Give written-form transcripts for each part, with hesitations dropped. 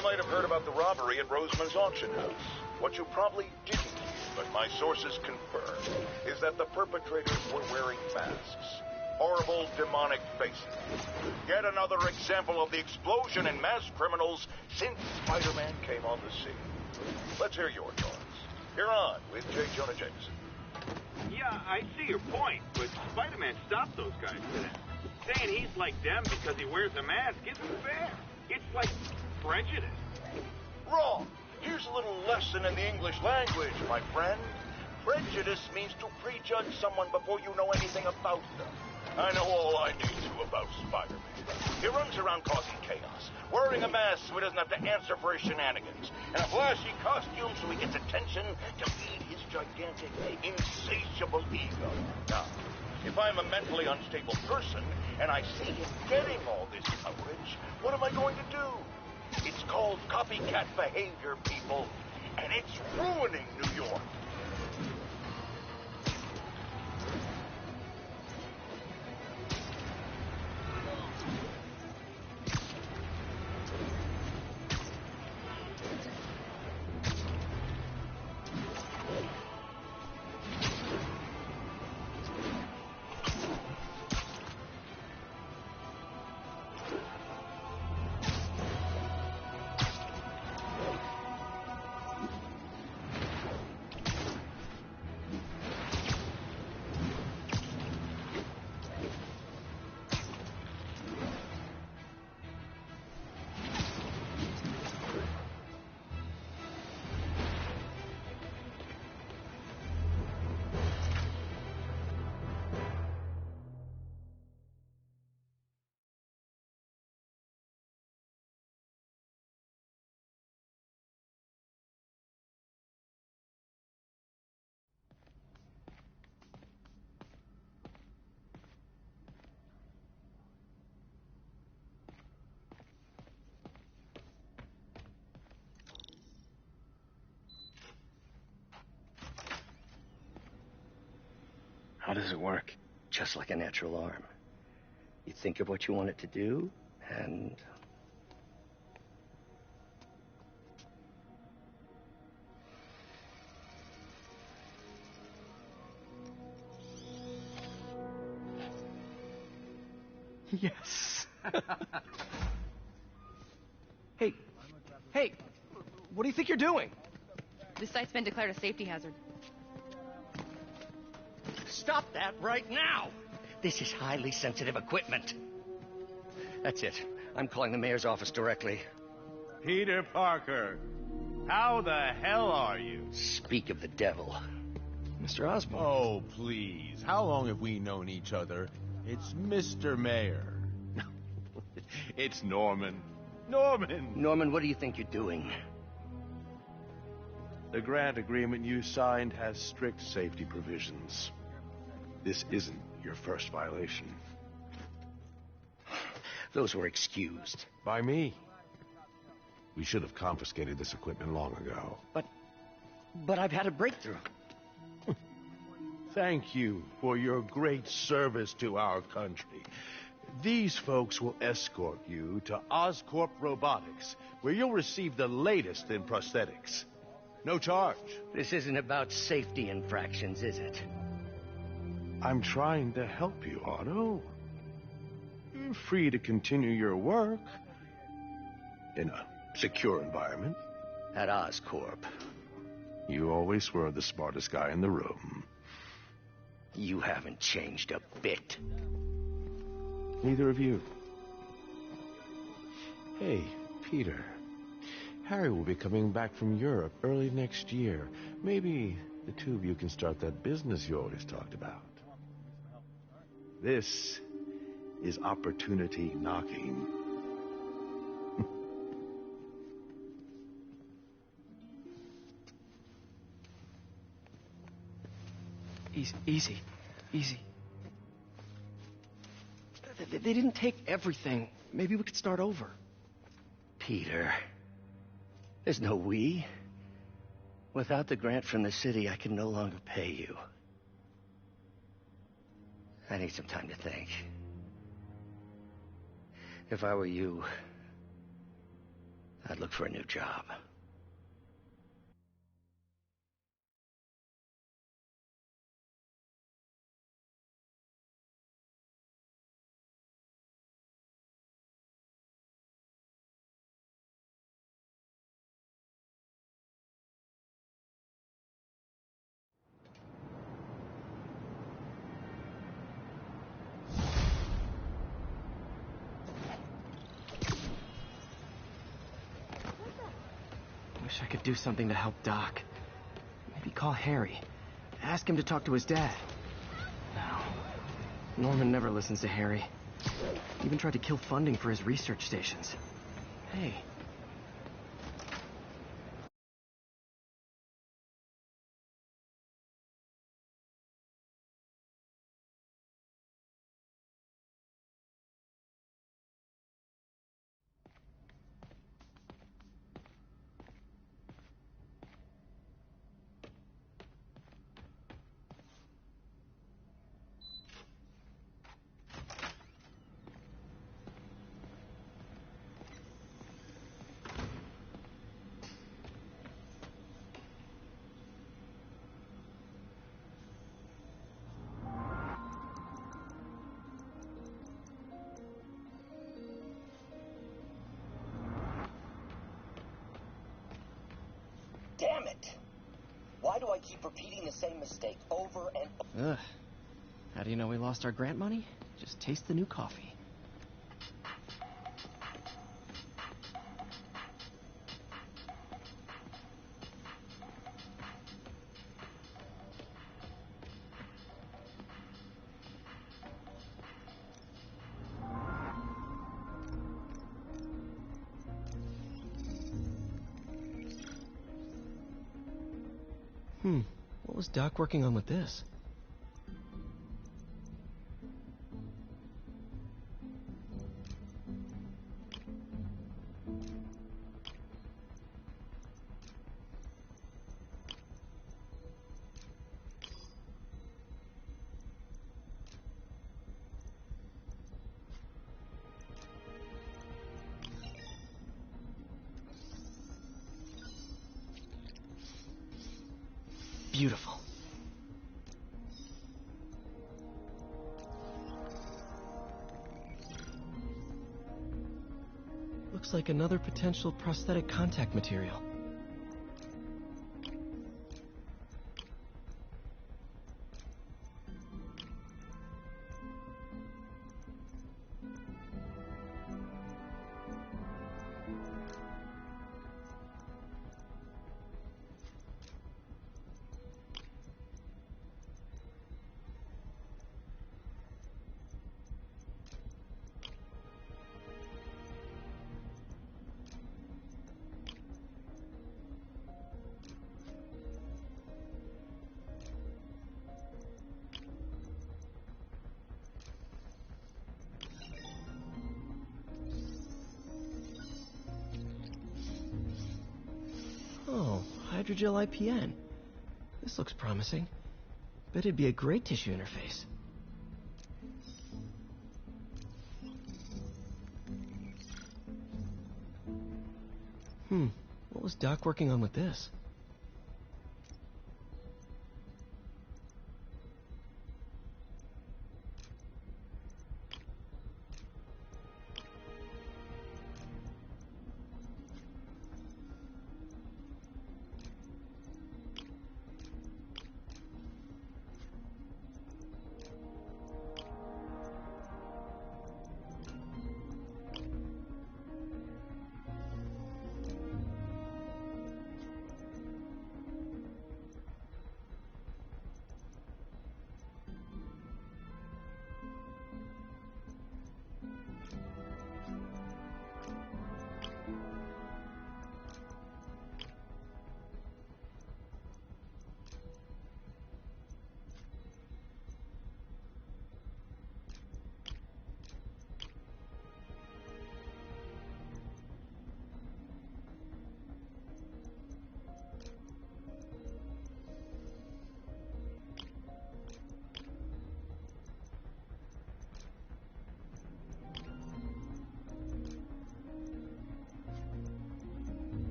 You might have heard about the robbery at Roseman's auction house. What you probably didn't hear, but my sources confirm, is that the perpetrators were wearing masks. Horrible, demonic faces. Yet another example of the explosion in mass criminals since Spider-Man came on the scene. Let's hear your thoughts. You're on with J. Jonah Jameson. Yeah, I see your point, but Spider-Man stopped those guys today. Saying he's like them because he wears a mask isn't fair. It's like prejudice. Wrong. Here's a little lesson in the English language, my friend. Prejudice means to prejudge someone before you know anything about them. I know all I need to about Spider-Man. He runs around causing chaos, wearing a mask so he doesn't have to answer for his shenanigans, and a flashy costume so he gets attention to feed his gigantic, insatiable ego. Now, if I'm a mentally unstable person and I see him getting all this coverage, what am I going to do? It's called copycat behavior, people, and it's ruining New York. How does it work? Just like a natural arm. You think of what you want it to do, and... Yes. Hey, what do you think you're doing? This site's been declared a safety hazard. Stop that right now! This is highly sensitive equipment. That's it. I'm calling the mayor's office directly. Peter Parker, how the hell are you? Speak of the devil. Mr. Osborn. Oh, please. How long have we known each other? It's Mr. Mayor. It's Norman. Norman, what do you think you're doing? The grant agreement you signed has strict safety provisions. This isn't your first violation. Those were excused. By me. We should have confiscated this equipment long ago. But I've had a breakthrough. Thank you for your great service to our country. These folks will escort you to Oscorp Robotics, where you'll receive the latest in prosthetics. No charge. This isn't about safety infractions, is it? I'm trying to help you, Otto. You're free to continue your work in a secure environment. At Oscorp. You always were the smartest guy in the room. You haven't changed a bit. Neither of you. Hey, Peter. Harry will be coming back from Europe early next year. Maybe the two of you can start that business you always talked about. This is opportunity knocking. Easy. They didn't take everything. Maybe we could start over. Peter, there's no we. Without the grant from the city, I can no longer pay you. I need some time to think. If I were you, I'd look for a new job. Wish I could do something to help Doc. Maybe call Harry. Ask him to talk to his dad. No. Norman never listens to Harry. Even tried to kill funding for his research stations. Hey. Damn it! Why do I keep repeating the same mistake over and over? Ugh. How do you know we lost our grant money? Just taste the new coffee. What was Doc working on with this? Beautiful. Looks like another potential prosthetic contact material. Oh, hydrogel IPN. This looks promising. Bet it'd be a great tissue interface. What was Doc working on with this?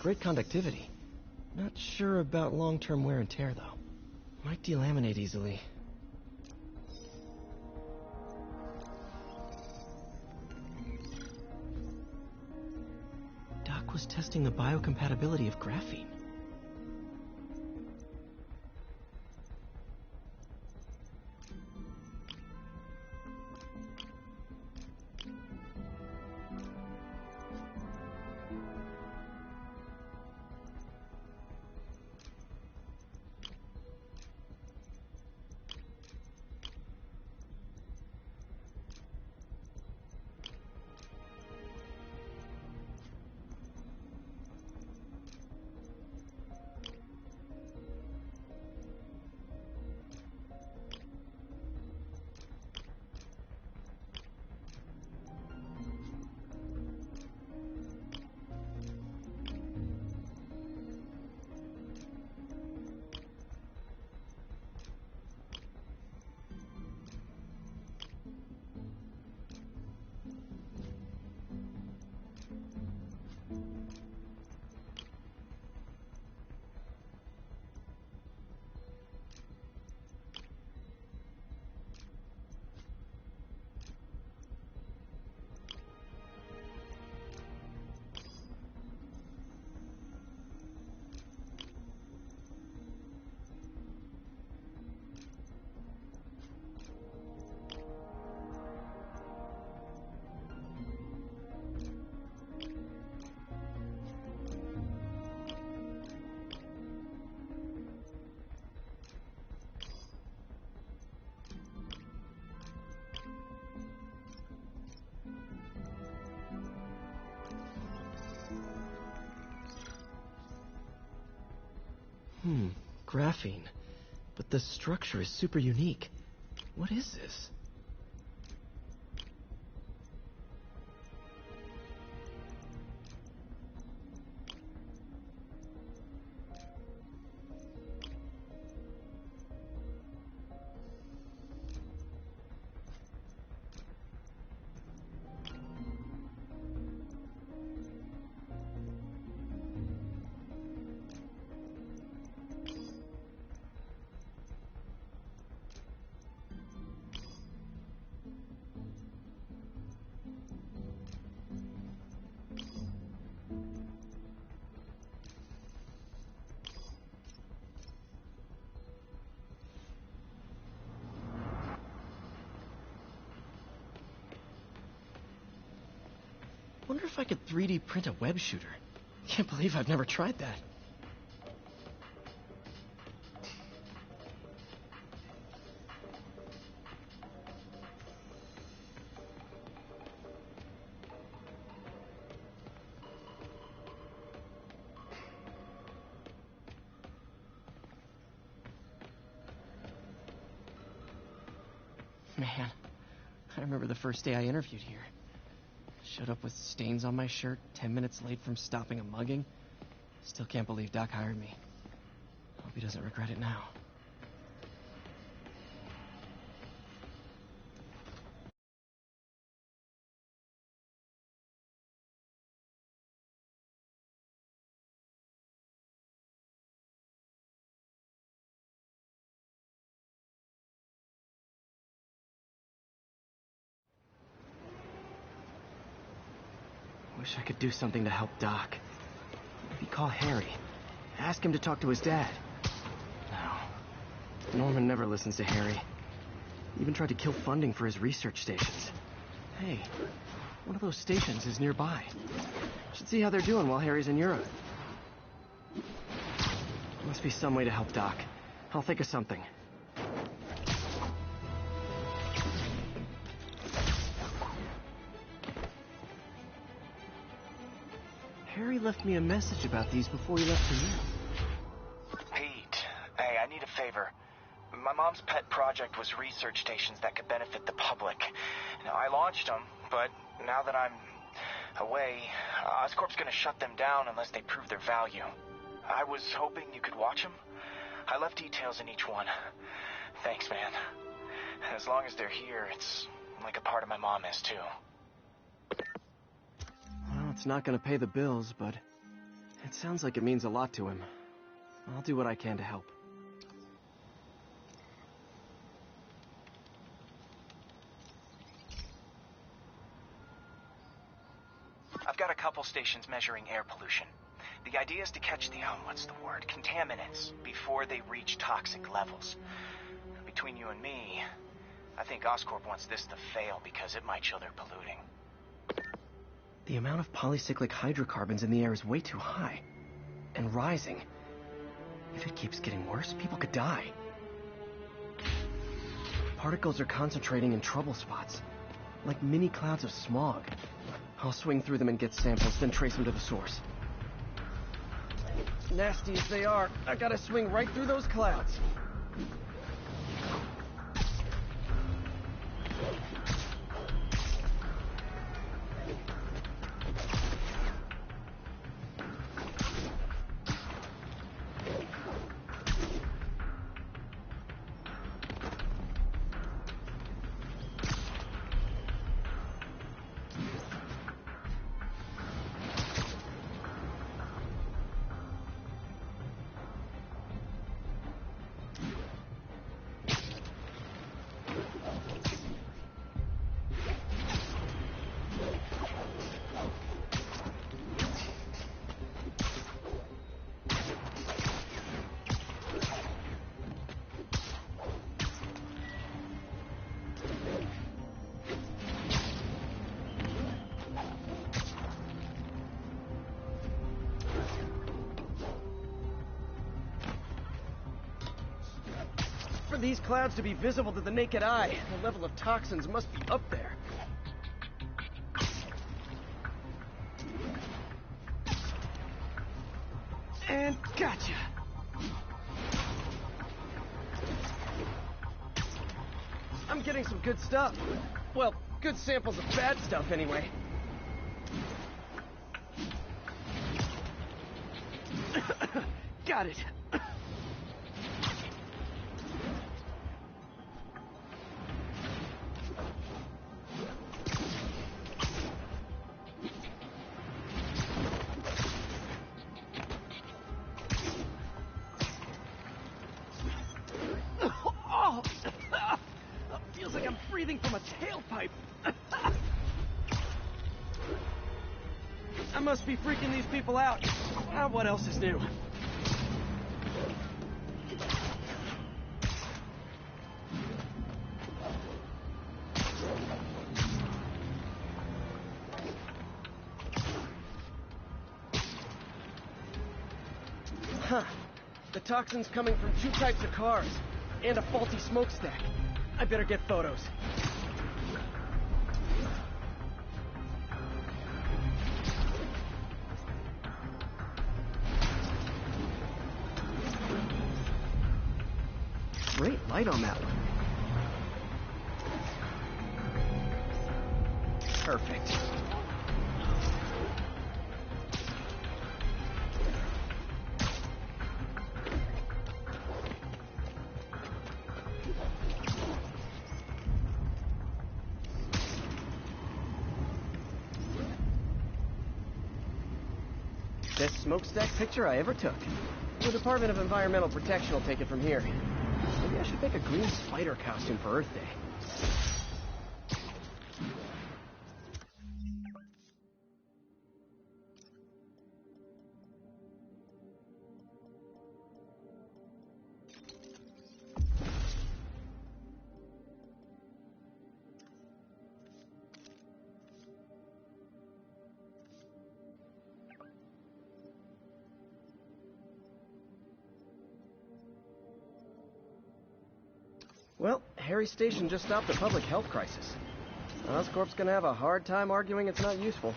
Great conductivity. Not sure about long-term wear and tear, though. Might delaminate easily. Doc was testing the biocompatibility of graphene. Graphene. But the structure is super unique. What is this? Wonder if I could 3D print a web shooter. Can't believe I've never tried that. Man, I remember the first day I interviewed here. Showed up with stains on my shirt, 10 minutes late from stopping a mugging. Still can't believe Doc hired me. Hope he doesn't regret it now. Wish I could do something to help Doc. Maybe call Harry. Ask him to talk to his dad. No. Norman never listens to Harry. Even tried to kill funding for his research stations. Hey, one of those stations is nearby. Should see how they're doing while Harry's in Europe. Must be some way to help Doc. I'll think of something. Harry left me a message about these before he left for you. Pete, hey, I need a favor. My mom's pet project was research stations that could benefit the public. Now, I launched them, but now that I'm away, Oscorp's gonna shut them down unless they prove their value. I was hoping you could watch them. I left details in each one. Thanks, man. As long as they're here, it's like a part of my mom is, too. Well, it's not gonna pay the bills, but It sounds like it means a lot to him. I'll do what I can to help. I've got a couple stations measuring air pollution. The idea is to catch the, contaminants before they reach toxic levels. Between you and me, I think Oscorp wants this to fail because it might show they're polluting. The amount of polycyclic hydrocarbons in the air is way too high. And rising. If it keeps getting worse, people could die. Particles are concentrating in trouble spots, like mini clouds of smog. I'll swing through them and get samples, then trace them to the source. Nasty as they are, I gotta swing right through those clouds. For these clouds to be visible to the naked eye, the level of toxins must be up there. And gotcha! I'm getting some good stuff. Well, good samples of bad stuff anyway. Got it. Feels like I'm breathing from a tailpipe. I must be freaking these people out. What else is new? Huh. The toxin's coming from 2 types of cars, and a faulty smokestack. I better get photos. Great light on that one. Perfect. Best smokestack picture I ever took. The Department of Environmental Protection will take it from here. Maybe I should make a green spider costume for Earth Day. Well, Harry Station just stopped a public health crisis. Oscorp's gonna have a hard time arguing it's not useful.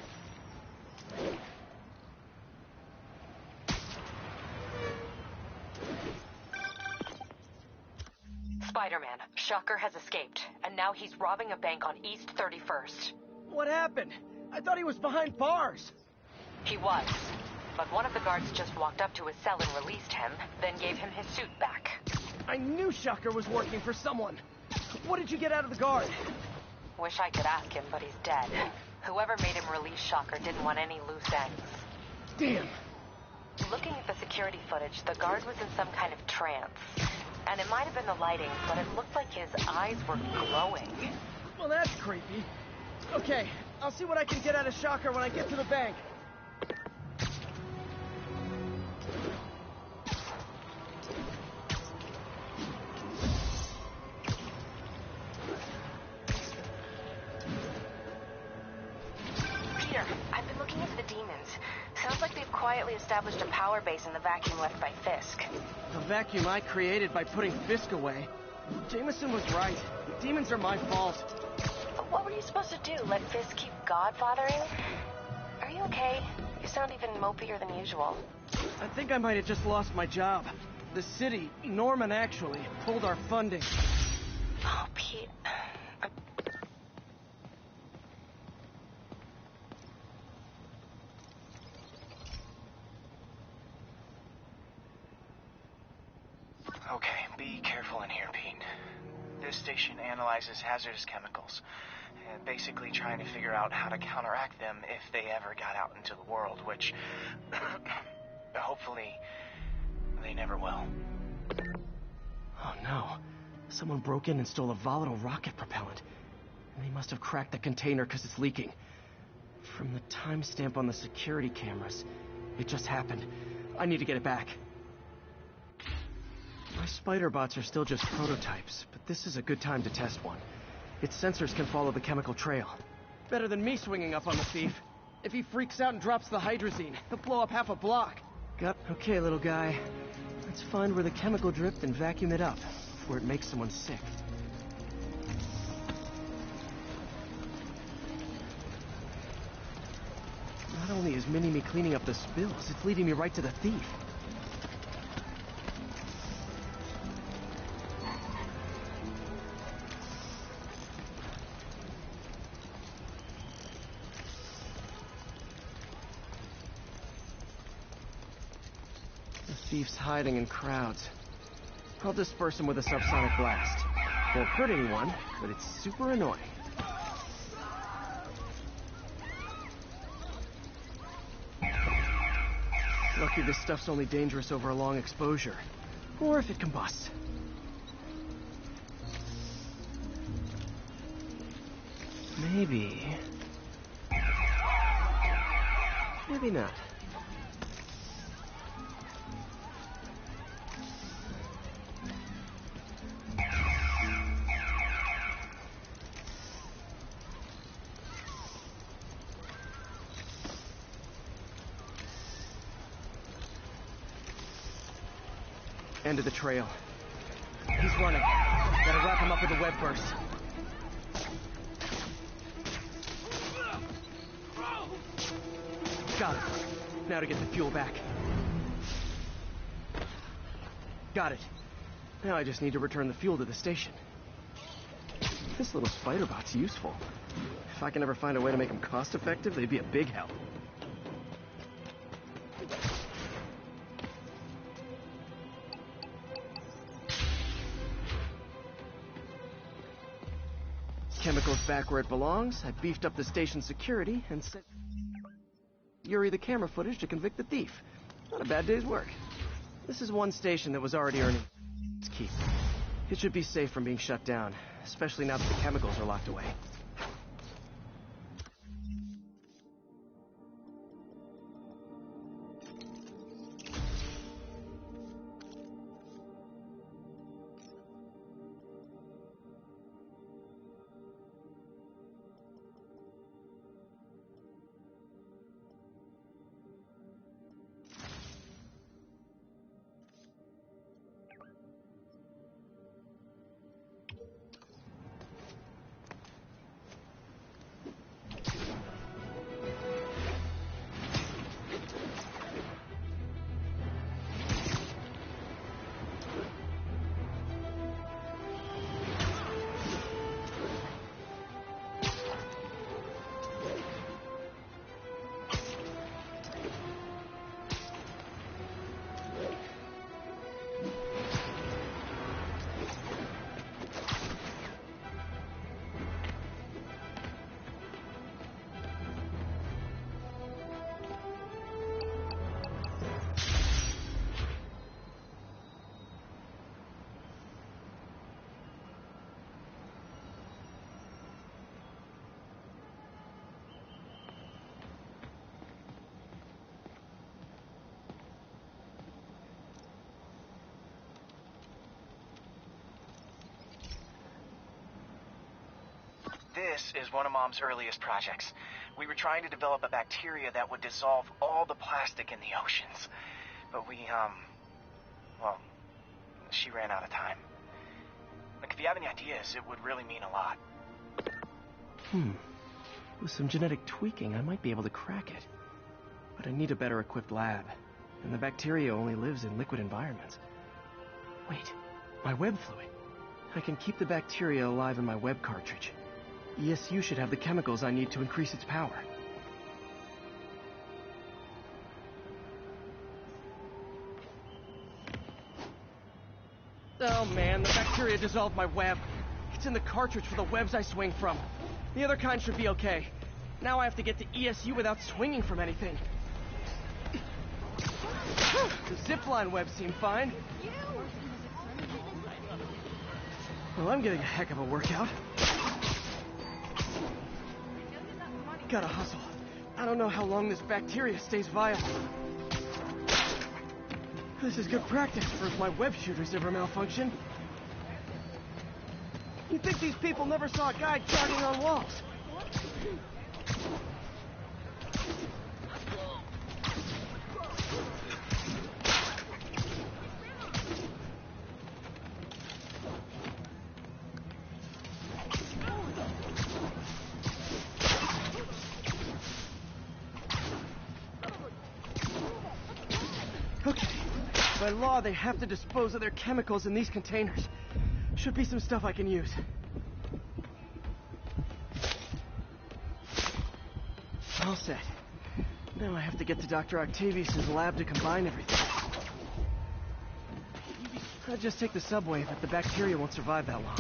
Spider-Man, Shocker has escaped, and now he's robbing a bank on East 31st. What happened? I thought he was behind bars. He was, but one of the guards just walked up to his cell and released him, then gave him his suit back. I knew Shocker was working for someone. What did you get out of the guard? Wish I could ask him, but he's dead. Whoever made him release Shocker didn't want any loose ends. Damn. Looking at the security footage, the guard was in some kind of trance. And it might have been the lighting, but it looked like his eyes were glowing. Well, that's creepy. Okay, I'll see what I can get out of Shocker when I get to the bank. Peter, I've been looking into the demons. Sounds like they've quietly established a power base in the vacuum left by Fisk. The vacuum I created by putting Fisk away. Jameson was right. The demons are my fault. But what were you supposed to do? Let Fisk keep godfathering? Are you okay? You sound even mopier than usual. I think I might have just lost my job. The city, Norman actually, pulled our funding. Oh, Pete. Okay, be careful in here, Pete. This station analyzes hazardous chemicals, and basically trying to figure out how to counteract them if they ever got out into the world, which hopefully they never will. Oh no. Someone broke in and stole a volatile rocket propellant. And they must have cracked the container because it's leaking. From the timestamp on the security cameras, it just happened. I need to get it back. My spider bots are still just prototypes, but this is a good time to test one. Its sensors can follow the chemical trail. Better than me swinging up on the thief. If he freaks out and drops the hydrazine, he'll blow up half a block. Okay, little guy. Let's find where the chemical dripped and vacuum it up before it makes someone sick. Not only is Mini-Me cleaning up the spills, it's leading me right to the thief. Thief's hiding in crowds. I'll disperse him with a subsonic blast. Won't hurt anyone, but it's super annoying. Lucky this stuff's only dangerous over a long exposure. Or if it combusts. Maybe... maybe not. End of the trail. He's running. Gotta wrap him up with a web burst. Got it. Now to get the fuel back. Got it. Now I just need to return the fuel to the station. This little spider bot's useful. If I can ever find a way to make them cost-effective, they'd be a big help. Chemicals back where it belongs. I beefed up the station's security and sent Yuri the camera footage to convict the thief. Not a bad day's work. This is one station that was already earning its keep. It should be safe from being shut down, especially now that the chemicals are locked away. This is one of Mom's earliest projects. We were trying to develop a bacteria that would dissolve all the plastic in the oceans. But well, she ran out of time. Like, if you have any ideas, it would really mean a lot. With some genetic tweaking, I might be able to crack it. But I need a better equipped lab. And the bacteria only lives in liquid environments. Wait, my web fluid. I can keep the bacteria alive in my web cartridge. ESU should have the chemicals I need to increase its power. Oh man, the bacteria dissolved my web. It's in the cartridge for the webs I swing from. The other kind should be okay. Now I have to get to ESU without swinging from anything. The zipline webs seem fine. Well, I'm getting a heck of a workout. Gotta hustle. I don't know how long this bacteria stays viable. This is good practice for if my web shooters ever malfunction. You'd think these people never saw a guy jogging on walls. Okay. By law, they have to dispose of their chemicals in these containers. Should be some stuff I can use. All set. Now I have to get to Dr. Octavius's lab to combine everything. I'll just take the subway, but the bacteria won't survive that long.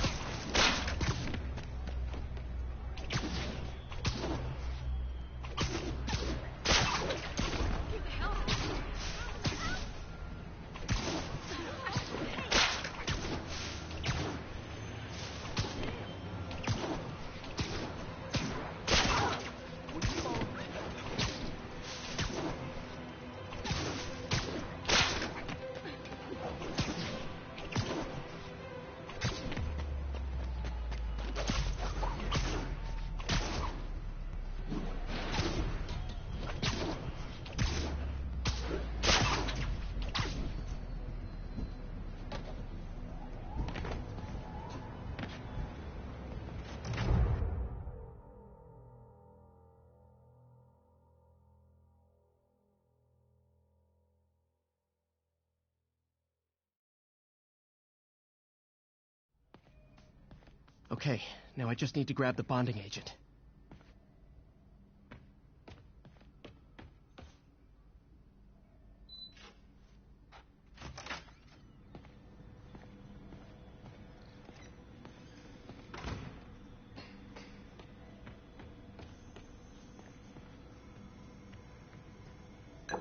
Okay, now I just need to grab the bonding agent.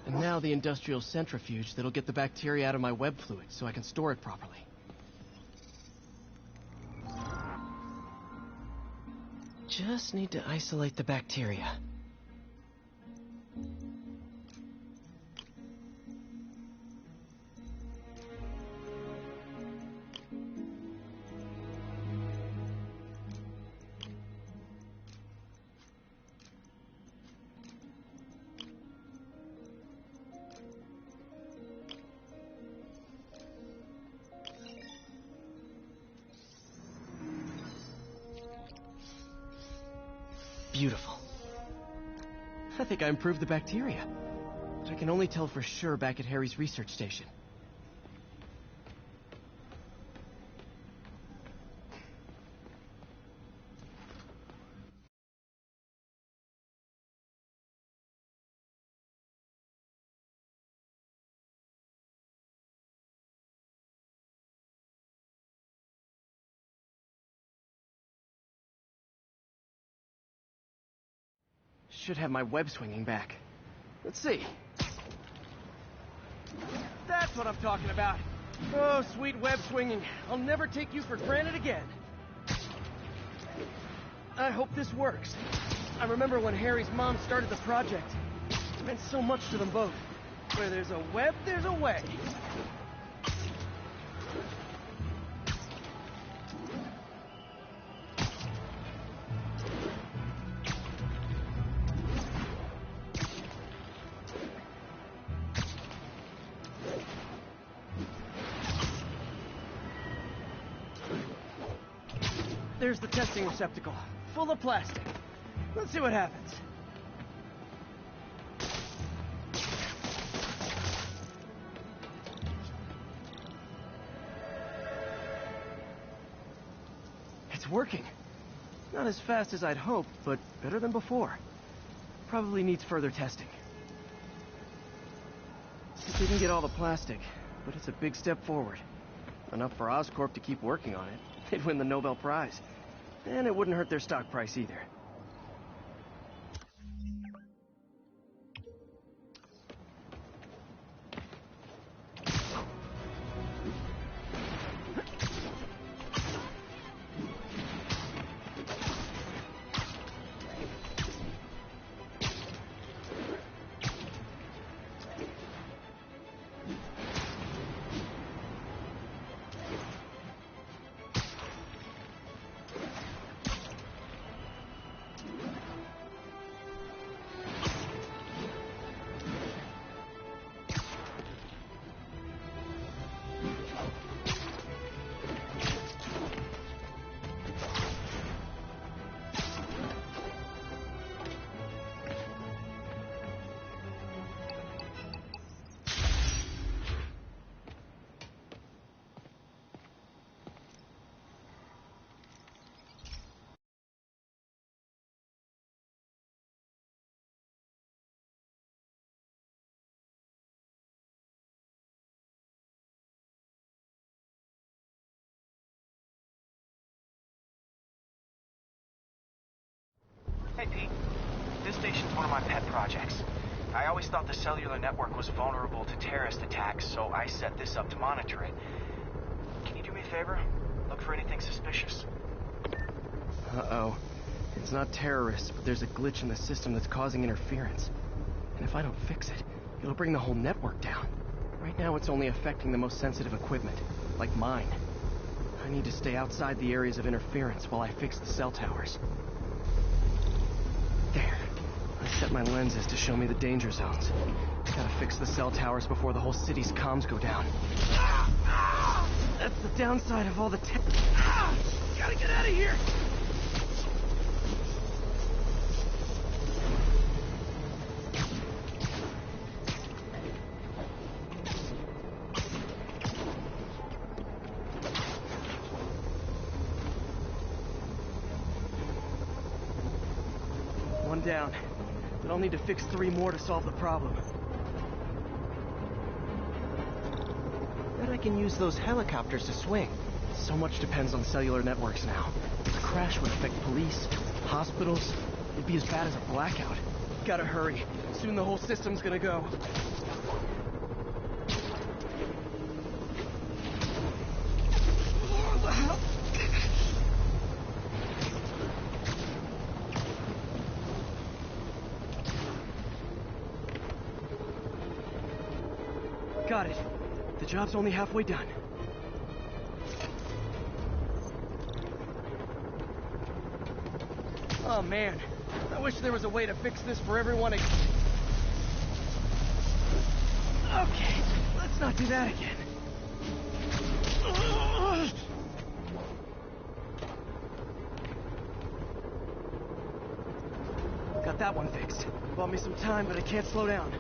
And now the industrial centrifuge that'll get the bacteria out of my web fluid so I can store it properly. Just need to isolate the bacteria. Beautiful. I think I improved the bacteria. But I can only tell for sure back at Harry's research station. Should have my web swinging back. Let's see. That's what I'm talking about. Oh, sweet web swinging. I'll never take you for granted again. I hope this works. I remember when Harry's mom started the project. It meant so much to them both. Where there's a web, there's a way. There's the testing receptacle, full of plastic. Let's see what happens. It's working. Not as fast as I'd hoped, but better than before. Probably needs further testing. It didn't get all the plastic, but it's a big step forward. Enough for Oscorp to keep working on it. They'd win the Nobel Prize. And it wouldn't hurt their stock price either. Hey, Pete. This station's one of my pet projects. I always thought the cellular network was vulnerable to terrorist attacks, so I set this up to monitor it. Can you do me a favor? Look for anything suspicious. Uh-oh. It's not terrorists, but there's a glitch in the system that's causing interference. And if I don't fix it, it'll bring the whole network down. Right now, it's only affecting the most sensitive equipment, like mine. I need to stay outside the areas of interference while I fix the cell towers. There. I set my lenses to show me the danger zones. Gotta fix the cell towers before the whole city's comms go down. That's the downside of all the gotta get out of here! One down, but I'll need to fix 3 more to solve the problem. Bet I can use those helicopters to swing. So much depends on cellular networks now. A crash would affect police, hospitals. It'd be as bad as a blackout. Gotta hurry. Soon the whole system's gonna go. Got it. The job's only halfway done. Oh man, I wish there was a way to fix this for everyone. Okay, let's not do that again. Got that one fixed. Bought me some time, but I can't slow down.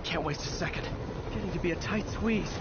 Can't waste a second. Getting to be a tight squeeze.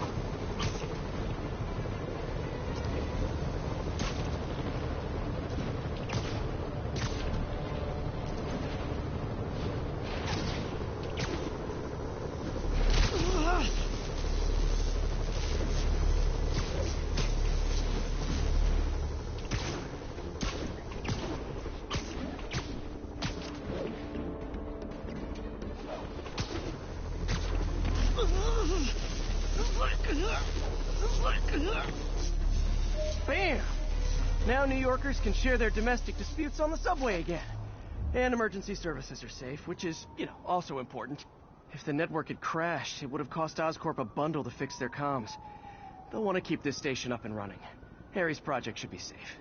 Bam! Now New Yorkers can share their domestic disputes on the subway again. And emergency services are safe, which is, also important. If the network had crashed, it would have cost Oscorp a bundle to fix their comms. They'll want to keep this station up and running. Harry's project should be safe.